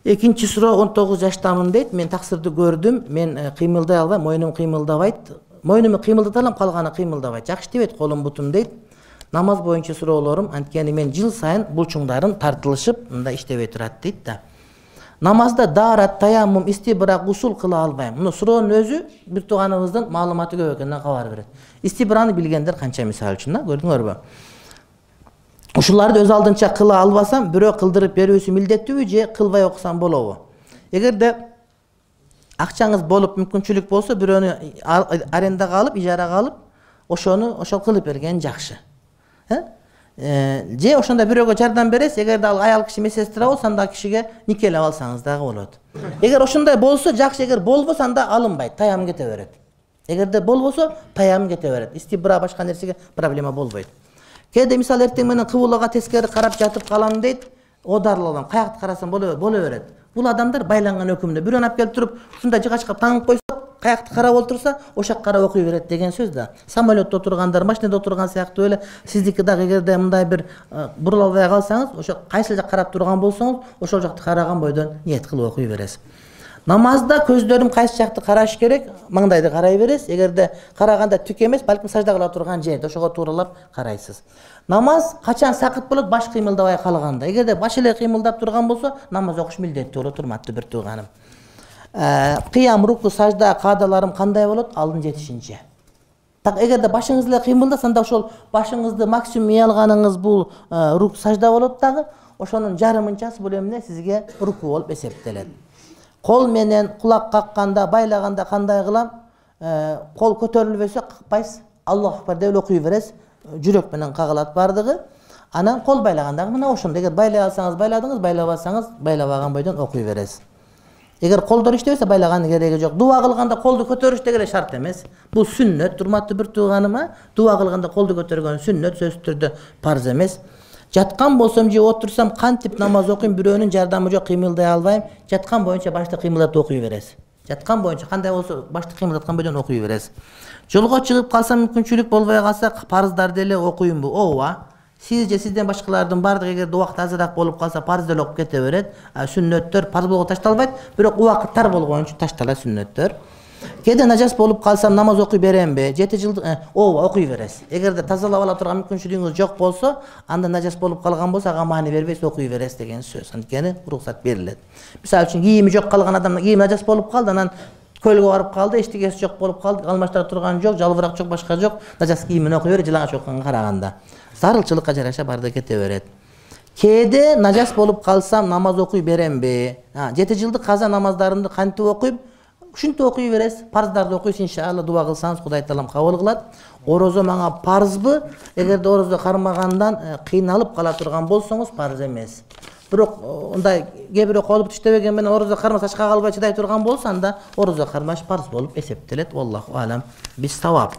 Экинчи суроо 19 жаштамын дейт. Мен таксырды көрдүм. Мен кыймылдай албайм, мойнум кыймылдабайт. Мойнумду кыймылдата алам, калганы кыймылдабайт. Жакшы дебейт колум бутум дейт. Намаз боюнча суроолорум анткени мен жыл сайын булчуңдарым тартылышып, мында иштебей турат дейт да. Намазда даарат, таяммум, истибра, гусул кыла албайм. Муну суроонун өзү бир тууганыбыздын маалыматы көп экенинен кабар берет. Истибраны билгендер канча мисал үчүн, көрдүңөрбү? Ушуларды өз алдынча кыла албасам, бирөө кылдырып берүүсү милдеттүүбү же кылбай окусам болобу? Эгерде акчаңыз болуп, мүмкүнчүлүк болсо, бирөөнү арендага алып, ижарага алып, ошол кылып берген жакшы. Же ошондо бирөөгө жардам бересиз, эгерде ал аял киши медсестра болсо, анда кишиге никелеп алсаңыз дагы болот. Эгер ошондой болсо жакшы, эгер болбосо анда алынбайт, таям кете берет. Эгерде болбосо таям кете берет. Истибра башка нерсеге проблема болбойт. Кээде мисал эртең менен кыбылага тескери карап жатып калам дейт, оодарылган, каякты карасам боло берет. Бул адамдар байланган өкүмдө. Бирөөнү алып келип туруп, ушундай жыгачка таңып койсо, каякты карап отурса, ошак карап окуй берет деген сөз да. Самолетто отургандар, машинада отурган сыяктуу эле сиздики дагы эгерде мындай бир бурула албай калсаңыз, ошо кайсы жак карап турган болсоңуз, ошол жакты караган бойдон ниет кылып окуй бересиз. Намазда көздөрүм кайсы жакты караш керек, маңдайды карай бересиз. Эгерде караганда түк эмес, балким сажда кыла турган жерде, ошого тууралап карайсыз. Намаз качан сакыт болот? Баш кыймылдабай калганда. Эгерде баш эле кыймылдап турган болсо, намаз окуш милдеттүү болот, урматтуу бир тууганым. Кыям, руку, сажда каадаларым кандай болот? Алдын жетишинче. Так эгерде башыңыз эле кыймылдаса, анда ошол башыңызды максимум ий алганыңыз бул руку, сажда болот дагы. Ошонун жарымынчасы бул эмне сизге руку болуп эсептелет. Кол менен кулак какканда, байлаганда кандай кылам? Кол көтөрүлбөсө какпайсыз. Аллаху акбар деп окуй бересиз. Жүрөк менен кагылат бардыгы. Анан кол байлаганда мына ошондой. Эгер байлай алсаңыз байладыңыз, байлабасаңыз байлабаган бойдон окуй бересиз. Эгер колдор иштебесе байлаган кереги жок. Дуа кылганда колду көтөрүш деген шарт эмес. Бул сүннөт, урматтуу бир тууганым, дуа кылганда колду көтөргөн сүннөт, сөзсүз түрдө парз эмес. Жаткан болсом же отурсам кантип намаз окуйм, бирөөнүн жардамы жок, кыймылдай албайм. Жаткан боюнча башты кыймылдап окуй бересиз. Жаткан боюнча кандай болсо башты кыймылдаткан бойдон окуй бересиз. Жолго чыгып калсам, мүмкүнчүлүк болбой калса, парыздарды эле окуймбу? Ооба. Сиз же сизден башкалардын бардыгы эгерде убакыт азыраак болуп калса, парыз деле окуп кете берет. Сүннөттөр парыз болгон ташталбайт, бирок убакыт тар болгон үчүн ташталат сүннөттөр. Кээде нажас болуп калсам намаз окуй беремби? 7 жылдык ооба окуй бересиз. Эгерде тазалап ала турган мүмкүнчүлүгүңүз жок болсо, анда нажас болуп калган болсо, ага маани бербейсиз, окуй бересиз деген сөз. Анткени уруксат берилет. Мисалы үчүн кийими жок калган адам, кийими нажас болуп калды, анан көлгө барып калды, эчтегеси жок болуп калды, алмаштыра турган жок, жалбырак жок, башка жок, нажас кийимин окуй берет, жылаңач окуганга караганда. Зарылчылыкка жараша барды кете берет. Кээде нажас болуп калсам намаз окуй беремби? 7 жылдык каза намаздарымды кантип окуйм? Ушинтип окуй бересиз. Парыздарды окуйсуз, иншалла, дуа кылсаңыз Кудай Таалам кабыл кылат. Орозо мага парызбы? Эгерде орозо кармагандан кыйналып кала турган болсоңуз, парыз эмес. Бирок ундай кээ бирөө колуп иштебеген менен орозо кармас ачка калбай чыдай турган болсо, анда орозо кармаш парыз болуп эсептелет. Аллаху алам бис савап.